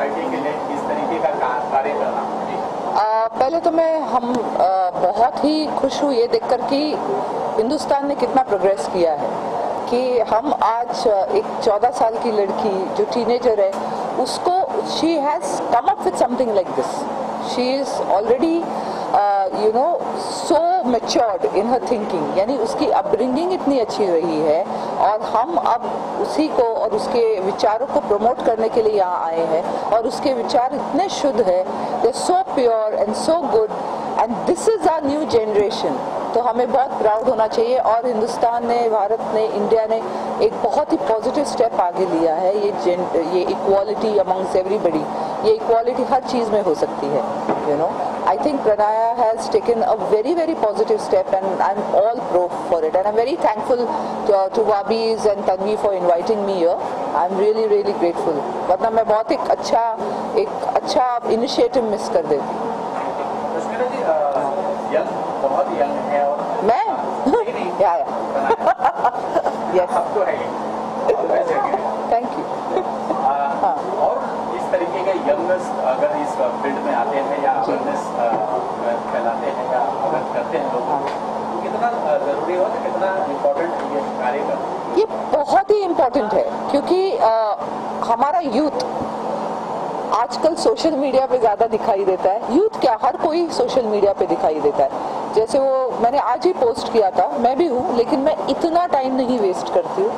Party के लिए इस तरीके का कार्य करना? पहले तो हम बहुत ही खुश हूँ ये देखकर कि हिंदुस्तान ने कितना प्रोग्रेस किया है, कि हम आज एक 14 साल की लड़की जो टीनेजर है उसको she has come up with something like this. She is already so matured in her thinking, यानी उसकी अपब्रिंगिंग इतनी अच्छी रही है और हम अब उसी को और उसके विचारों को प्रमोट करने के लिए यहाँ आए हैं और उसके विचार इतने शुद्ध है, they so pure and so good and this is our new generation. तो हमें बहुत प्राउड होना चाहिए और हिंदुस्तान ने, भारत ने, इंडिया ने एक बहुत ही पॉजिटिव स्टेप आगे लिया है. ये इक्वालिटी अमंग्स एवरीबडी, ये इक्वालिटी हर चीज़ में हो सकती है. I think Pranaya has taken a very, very positive step and I'm all pro for it. And I'm very thankful to Wabis and Tanvi for inviting me here. I'm really, really grateful. वरना मैं बहुत एक अच्छा initiative miss कर देती. रश्मिता जी, बहुत young है और मैं? या yes. अब तो है. Thank you. और इस तरीके के यंगर्स अगर इस फील्ड में आते हैं या अवेयरनेस फैलाते हैं या अगर करते हैं लोग, तो कितना ज़रूरी हो, कितना इम्पोर्टेंट ये कार्य करना? ये बहुत ही इम्पोर्टेंट है क्योंकि हमारा यूथ आजकल सोशल मीडिया पे ज़्यादा दिखाई देता है. यूथ क्या, हर कोई सोशल मीडिया पे दिखाई देता है. जैसे वो मैंने आज ही पोस्ट किया था, मैं भी हूँ लेकिन मैं इतना टाइम नहीं वेस्ट करती हूँ.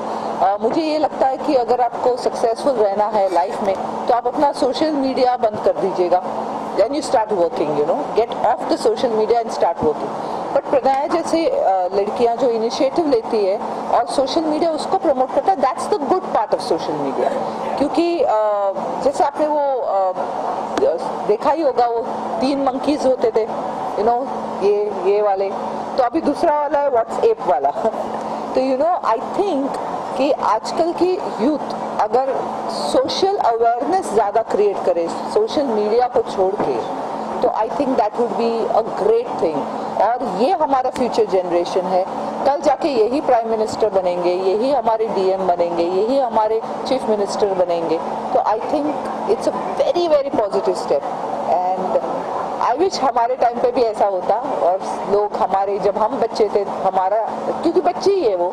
मुझे ये लगता है कि अगर आपको सक्सेसफुल रहना है लाइफ में तो आप अपना सोशल मीडिया बंद कर दीजिएगा. Then you start working, get off the social media and start working. But Pranaya जैसे लड़कियां जो इनिशिएटिव लेती है और सोशल मीडिया उसको प्रमोट करता है, that's the good part of social media. क्योंकि जैसे आपने वो देखा ही होगा, वो 3 मंकीज होते थे, ये वाले, तो अभी दूसरा वाला है व्हाट्सएप वाला. तो आई थिंक कि आजकल की यूथ अगर सोशल अवेयरनेस ज़्यादा क्रिएट करे सोशल मीडिया को छोड़ के, तो I think that would be a great thing. और ये हमारा फ्यूचर जनरेशन है. कल जाके यही प्राइम मिनिस्टर बनेंगे, यही हमारे डीएम बनेंगे, यही हमारे चीफ मिनिस्टर बनेंगे. तो आई think it's a very, very positive step and I wish हमारे टाइम पे भी ऐसा होता. और लोग हमारे, जब हम बच्चे थे, हमारा, क्योंकि बच्ची ही है वो,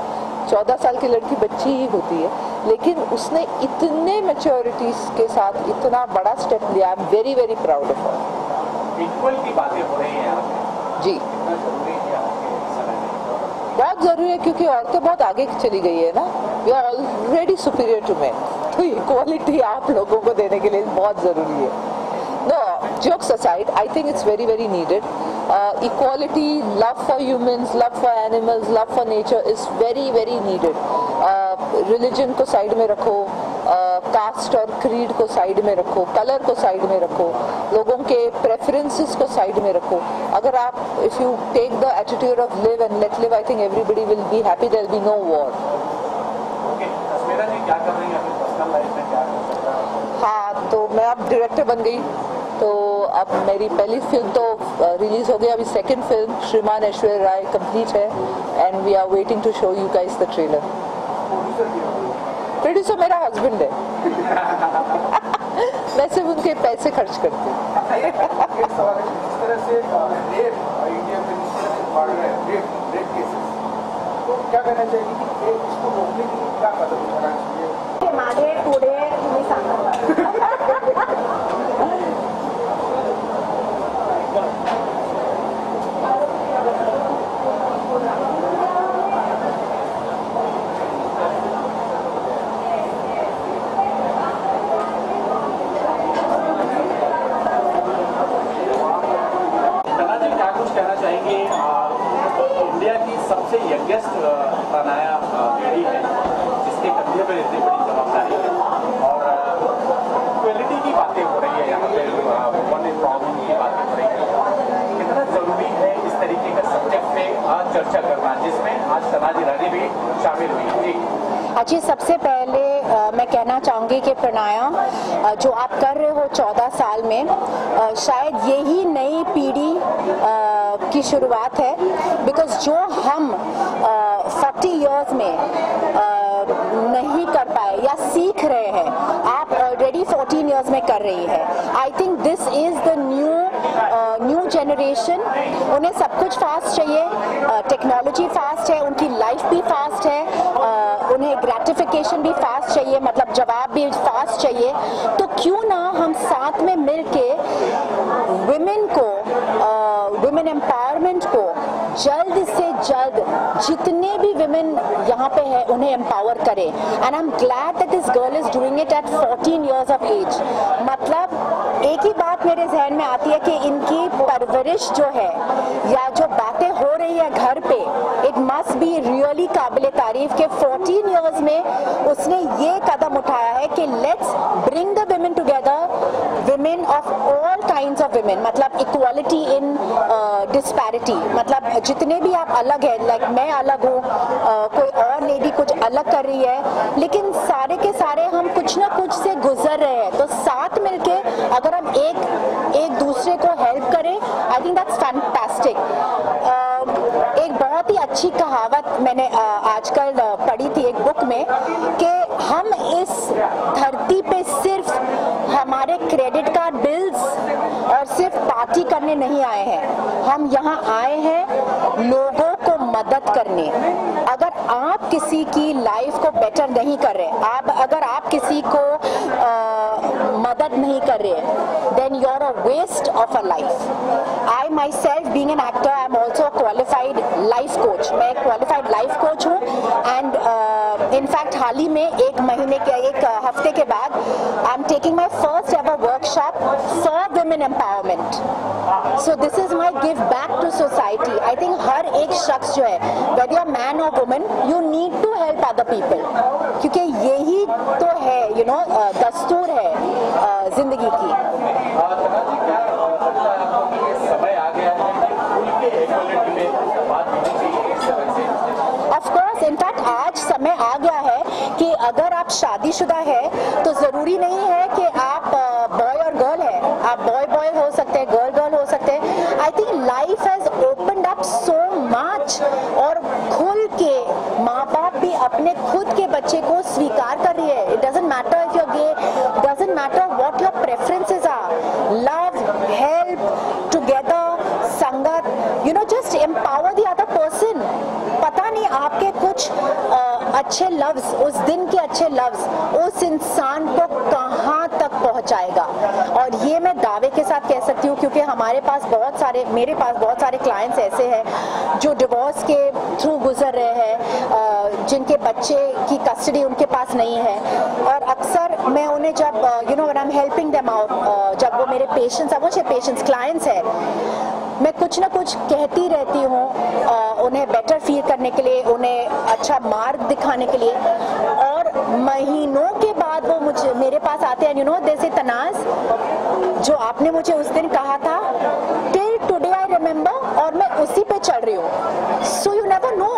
14 साल की लड़की बच्ची ही होती है, लेकिन उसने इतने मैच्योरिटीज के साथ इतना बड़ा स्टेप लिया. I am very, very proud of her. Equal की बातें हो रही हैं जी, बहुत ज़रूरी है क्योंकि औरतें बहुत आगे चली गई है ना. We are already superior to men, तो इक्वालिटी आप लोगों को देने के लिए बहुत ज़रूरी है. No, jokes aside, I think it's very, very needed. Equality, love for humans, love for animals, love for nature is very, very needed. Religion को साइड में रखो, कास्ट और क्रीड को साइड में रखो, कलर को साइड में रखो, लोगों के प्रेफरेंसेस को साइड में रखो. अगर आप, if you take the attitude of live and let live, I think everybody will be happy. There will be no war. Okay, Rashmita जी क्या कर रही हैं अपनी पर्सनल लाइफ में, क्या कर सकते हैं? हाँ, तो मैं अब डायरेक्टर बन गई, तो अब मेरी पहली फिल्म तो रिलीज हो गई. अभी second film Shriman Aishwarya Rai complete है and we are waiting to show you guys the trailer. Producer मेरा हस्बैंड है. मैं सिर्फ उनके पैसे खर्च करती हूँ. क्या कहना चाहिए कि इसको रोकने के लिए क्या कदम उठाना चाहिए? मागे पुढे तुम्ही सांगा. क्या कुछ कहना चाहेंगे? इंडिया की सबसे यंगेस्ट प्रणया लेडी है जिसके कंधे पर इतनी बड़ी जवाबदारी है और इक्वलिटी की बातें हो रही है, यहाँ पे वुमन एम्पावरमेंट की बातें हो रही है. कितना जरूरी है इस तरीके का सब्जेक्ट पे आज चर्चा करना, जिसमें आज सनाज ईरानी भी शामिल हुई थी. अच्छा, सबसे पहले मैं कहना चाहूँगी कि प्रणया जो आप कर रहे हो 14 साल में, शायद यही नई पीढ़ी की शुरुआत है. बिकॉज जो हम 40 इयर्स में नहीं कर पाए या सीख रहे हैं, आप ऑलरेडी 14 इयर्स में कर रही है। I think this is the new generation. उन्हें सब कुछ फास्ट चाहिए, टेक्नोलॉजी फास्ट है, उनकी लाइफ भी फास्ट है, उन्हें ग्रेटिफिकेशन भी फास्ट चाहिए, मतलब जवाब भी फास्ट चाहिए। तो क्यों ना हम साथ में मिलके वुमेन एम्पावरमेंट को जल्द से जल्द जितने भी विमेन यहाँ पे है उन्हें एम्पावर करें। And I am glad that this girl is doing it at 14 years of age. मतलब एक ही बात मेरे जहन में आती है कि इनकी परवरिश जो है या जो बातें हो रही है घर पे, इट मस्ट बी रियली काबिल तारीफ के 14 इयर्स में उसने ये कदम उठाया है कि let's bring the women together, women of all kinds of women, मतलब इक्वालिटी इन डिस्पैरिटी, मतलब जितने भी आप अलग है, लाइक मैं अलग हूँ, कोई और लेडी कुछ अलग कर रही है, लेकिन सारे के सारे हम कुछ ना कुछ से गुजर रहे हैं। तो साथ मिलके अगर हम एक दूसरे को हेल्प करें, आई थिंक दैट्स फैंटास्टिक। एक बहुत ही अच्छी कहावत मैंने आजकल पढ़ी थी एक बुक में कि हम इस धरती पे सिर्फ हमारे क्रेडिट कार्ड बिल्स और सिर्फ पार्टी करने नहीं आए हैं, हम यहाँ आए हैं लोगों को मदद करने। अगर आप किसी की लाइफ को बेटर नहीं कर रहे, अगर आप किसी को मदद नहीं कर रहे, then you're a waste of a life. I myself being an actor, I am also a qualified life coach. मैं एक qualified life coach हूँ and in fact हाल ही में एक हफ्ते के बाद I'm taking my first ever workshop for women empowerment. So this is my give back to society. I think हर एक शख्स जो है, whether you're man or woman, you need to help other people. क्योंकि यही तो है, you know, दस्तूर है जिंदगी की। ऑफ कोर्स, इनफैक्ट आज समय आ गया है कि अगर आप शादीशुदा है तो जरूरी नहीं है कि आप बॉय और गर्ल है, आप बॉय हो सकते हैं, गर्ल हो सकते हैं। I think life has opened up so much और खुल के माँ बाप भी अपने खुद के बच्चे को स्वीकार कर रही है। It doesn't matter if you are gay, doesn't matter what your preferences are, love, help, together, संगत, you know, just empower the other person. पता नहीं आपके कुछ अच्छे लफ्ज, उस दिन के अच्छे लफ्ज उस इंसान को कहाँ तक पहुँचाएगा। और ये मैं दावे के साथ कह सकती हूँ क्योंकि मेरे पास बहुत सारे क्लाइंट्स ऐसे हैं जो डिवोर्स के थ्रू गुजर रहे हैं, जिनके बच्चे की कस्टडी उनके पास नहीं है। और अक्सर मैं उन्हें जब when I am helping them out, जब वो मेरे पेशेंट्स क्लाइंट्स हैं, मैं कुछ ना कुछ कहती रहती हूँ उन्हें बेटर फील करने के लिए, उन्हें अच्छा मार्ग दिखाने के लिए। और महीनों के बाद वो मेरे पास आते हैं, यू नो, जैसे तनाज जो आपने मुझे उस दिन कहा था, टिल टुडे आई रिमेम्बर, और मैं उसी पे चल रही हूँ। सो यू नेवर नो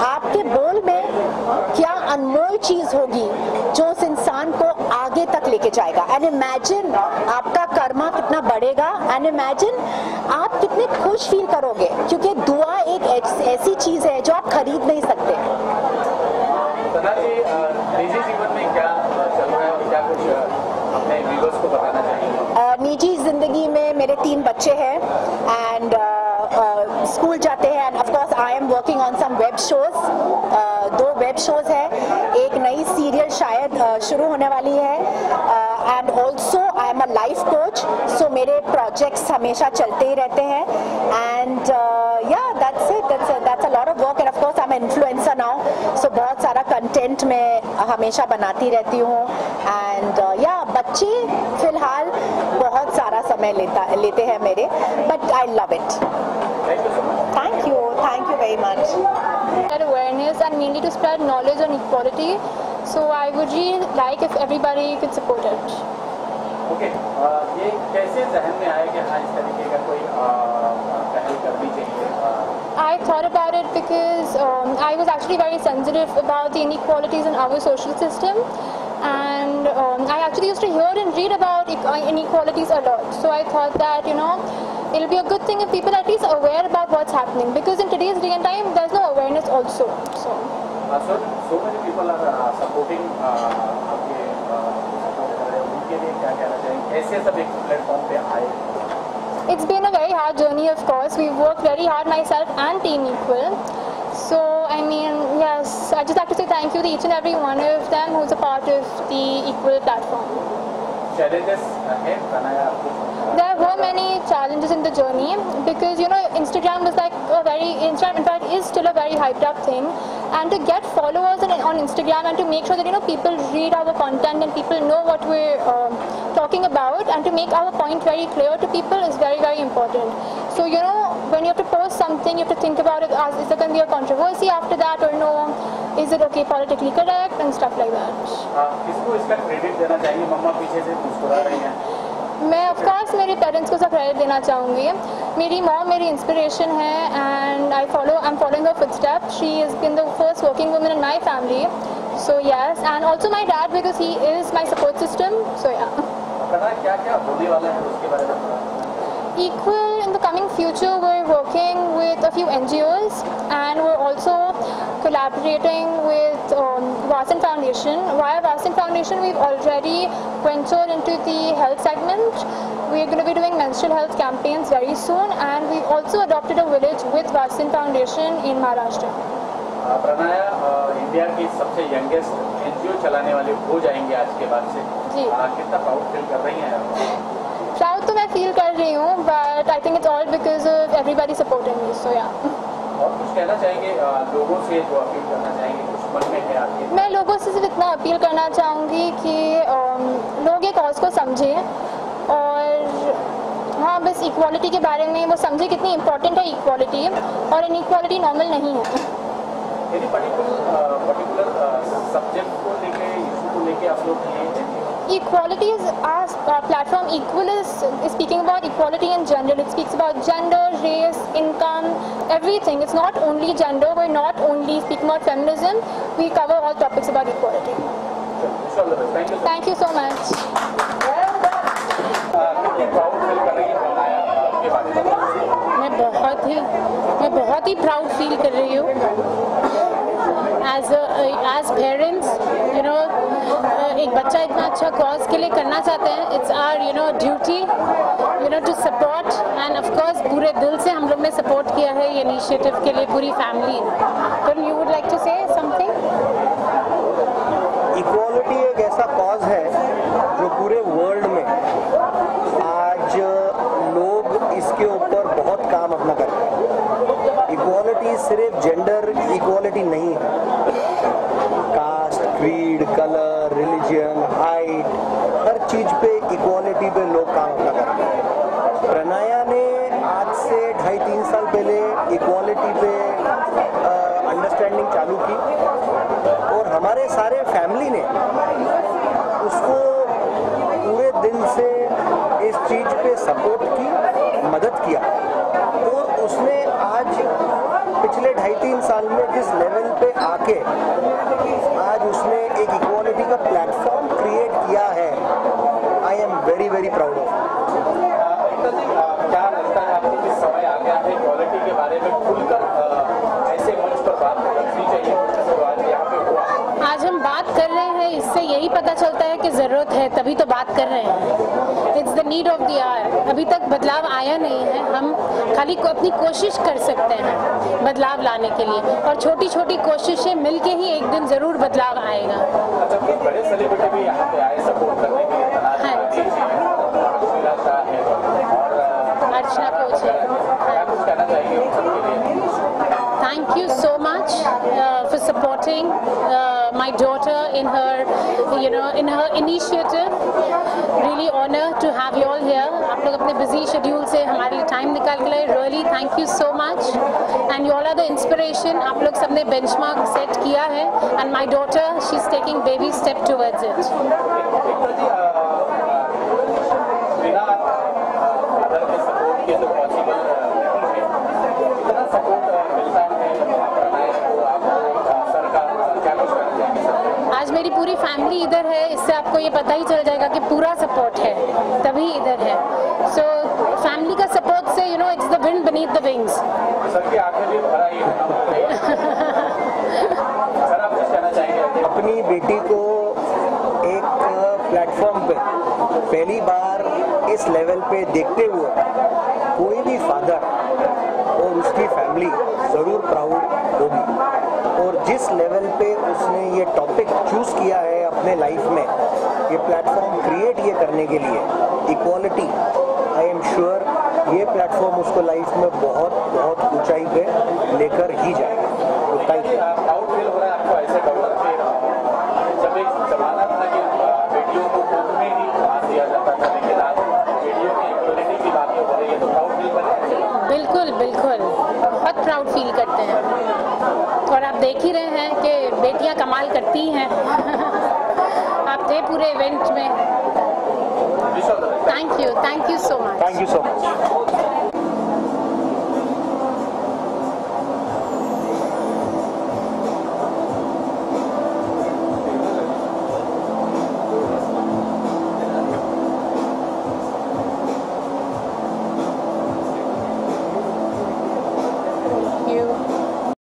आपके बोल में क्या अनमोल चीज होगी जो उस इंसान को आगे तक लेके जाएगा। एंड इमेजिन आपका कर्मा कितना बढ़ेगा, एंड इमेजिन आप कितने खुश फील करोगे, क्योंकि दुआ एक ऐसी चीज है जो आप खरीद नहीं सकते। निजी जीवन में क्या चल रहा है और क्या कुछ अपने व्यूअर्स को बताना चाहिए? निजी जिंदगी में मेरे 3 बच्चे हैं एंड स्कूल जाते हैं, and of course I am working on some web shows. 2 web shows है, एक नई सीरियल शायद शुरू होने वाली है, and also I am a life coach, so मेरे प्रोजेक्ट्स हमेशा चलते ही रहते हैं। And that's it, that's a lot of work, and of course I am influencer now, so बहुत सारा कंटेंट मैं हमेशा बनाती रहती हूँ। एंड बच्चे फिलहाल बहुत सारा समय लेते हैं मेरे, but I love it. Thank you very much. Awareness and mainly to spread knowledge on equality. So I would really like if everybody could support it. Okay, ये कैसे जहन में आया कि हाँ इस तरीके का कोई पहल करनी चाहिए? I thought about it because I was actually very sensitive about the inequalities in our social system, and I actually used to hear and read about inequalities a lot. So I thought that, you know, it'll be a good thing if people at least are aware about what's happening, because in today's day and time there's no awareness also. So so many people are supporting आपके support कर रहे हैं, उनके लिए क्या कहना चाहेंगे? ऐसे सब एक प्लेटफॉर्म पे आए. It's been a very hard journey, of course. We've worked very hard, myself and Team Equal. So, I mean, yes, I just have to say thank you to each and every one of them who's a part of the Equal platform. Challenges ahead, Pranaya? There were many challenges in the journey because, you know, Instagram in fact is still a very hyped up thing, and to get followers on Instagram and to make sure that, you know, people read our content and people know what we're talking about, and to make our point very clear to people is very, very important. So, you know, when you have to post something, you have to think about it as, is there going to be a controversy after that or no? Is it okay, politically correct and stuff like that. किसको इसका credit देना चाहिए? मम्मा पीछे से मुस्कुरा रही हैं. मैं ऑफ कोर्स मेरे पेरेंट्स को क्रेडिट देना चाहूँगी. मेरी मॉम मेरी इंस्पिरेशन है and I am following her footsteps. She is been the first working woman in my family. So yes, and also my dad because he is my support system. So yeah क्या होने वाला है उसके बारे में? Equal, in the coming future, we're working with a few NGOs and we're also collaborating with Vasan Foundation. Via Vasan Foundation, we've already ventured into the health segment. We're going to be doing menstrual health campaigns very soon, and we've also adopted a village with Vasan Foundation in Maharashtra. Pranaya India की सबसे youngest NGO चलाने वाले हो जाएंगे आज के बाद से. जी. कितना प्राउड फील कर रही हैं? प्राउड तो मैं फील कर रही हूँ, but I think it's all because of everybody supporting me. So yeah. और कुछ कहना चाहेंगे लोगों से, जो अपील करना चाहेंगे, कुछ मन में है आपके? मैं लोगों से सिर्फ इतना अपील करना चाहूँगी कि लोग ये कॉज को समझें और हाँ, बस इक्वालिटी के बारे में वो समझे कितनी इम्पोर्टेंट है इक्वालिटी, और इनइक्वालिटी नॉर्मल नहीं है. एनी पर्टिकुलर सब्जेक्ट को लेके, इशू को लेके आप लोग Equality is our platform. Equal is speaking about equality in general. It speaks about gender, race, income, everything. It's not only gender. We're not only speaking about feminism. We cover all topics about equality. Thank you so much. मैं बहुत ही proud feel कर रही हूँ. As parents, you know, एक बच्चा इतना अच्छा cause के लिए करना चाहते हैं. It's our duty to support, and of course पूरे दिल से हम लोग ने सपोर्ट किया है ये इनिशिएटिव के लिए, पूरी फैमिली. तो you would like to say something? Equality एक ऐसा कॉज है जो पूरे वर्ल्ड में आज लोग इसके ऊपर बहुत काम अपना कर रहे हैं. इक्वालिटी सिर्फ जेंडर इक्वालिटी नहीं है. Caste, creed, colour, religion, height, हर चीज पे इक्वालिटी पे लोग काम अपना कर रहे हैं. प्रणया ने आज से 2.5-3 साल पहले इक्वालिटी पे अंडरस्टैंडिंग चालू की, और हमारे सारे फैमिली ने उसको पूरे दिल से इस चीज पे सपोर्ट की, मदद किया, और उसने आज पिछले 2.5-3 साल में जिस लेवल पे आके आज उसने एक इक्वालिटी का प्लेटफॉर्म क्रिएट किया है, I am very very proud of. क्या लगता है आपको कि समय आ गया है इक्वालिटी के बारे में खुलकर ऐसे मंच पर बात करनी चाहिए? यहाँ पे हुआ, आज हम बात कर रहे हैं, इससे यही पता चलता है कि ज़रूरत है, तभी तो बात कर रहे हैं. It's the need of the hour. अभी तक बदलाव आया नहीं है. हम खाली अपनी कोशिश कर सकते हैं बदलाव लाने के लिए, और छोटी छोटी कोशिशें मिलके ही एक दिन ज़रूर बदलाव आएगा. अच्छा, कुछ बड़े सेलिब्रिटी भी यहाँ पे आए सपोर्ट करने के लिए. अर्चना कोच है. कुछ कहना चाहिए उन सबके लिए? Thank you so much for supporting my daughter in her initiative. Really honored to have you all here. आप लोग अपने busy schedule से हमारे लिए time निकाल के लाए. Really thank you so much. And you all are the inspiration. आप लोग सबने benchmark set किया है. And my daughter, she's taking baby step towards it. बिना अदर के सपोर्ट के तो पॉसिबल कितना सपोर्ट मिलता है आपको, सरकार क्या कुछ करना चाहिए? आज मेरी पूरी फैमिली इधर है, इससे आपको ये पता ही चल जाएगा कि पूरा सपोर्ट है, तभी इधर है. सो फैमिली का सपोर्ट से it's the wind beneath the wings. Sir की आंखें भी भरा ही होना. सर इस लेवल पे देखते हुए कोई भी फादर और उसकी फैमिली ज़रूर प्राउड होगी। और जिस लेवल पे उसने ये टॉपिक चूज़ किया है अपने लाइफ में, ये प्लेटफॉर्म क्रिएट ये करने के लिए, इक्वालिटी, आई एम श्योर ये प्लेटफॉर्म उसको लाइफ में बहुत बहुत ऊंचाई पे लेकर ही जाएगा। तो थैंक यू। प्राउड फील हो रहा है आपको ऐसे डॉक्टर पे? जब एक जमाना था कि बेटियों को कोर्ट में ही बात दिया जाता था, लेकिन आज बेटियों की इक्वलिटी की बातें हो रही है, तो प्राउड फील कर रहे हैं? बिल्कुल बिल्कुल, बहुत प्राउड फील करते हैं। और आप देख ही रहे हैं कि बेटियां कमाल करती हैं। आप थे पूरे इवेंट में। Thank you so much. Thank you so much.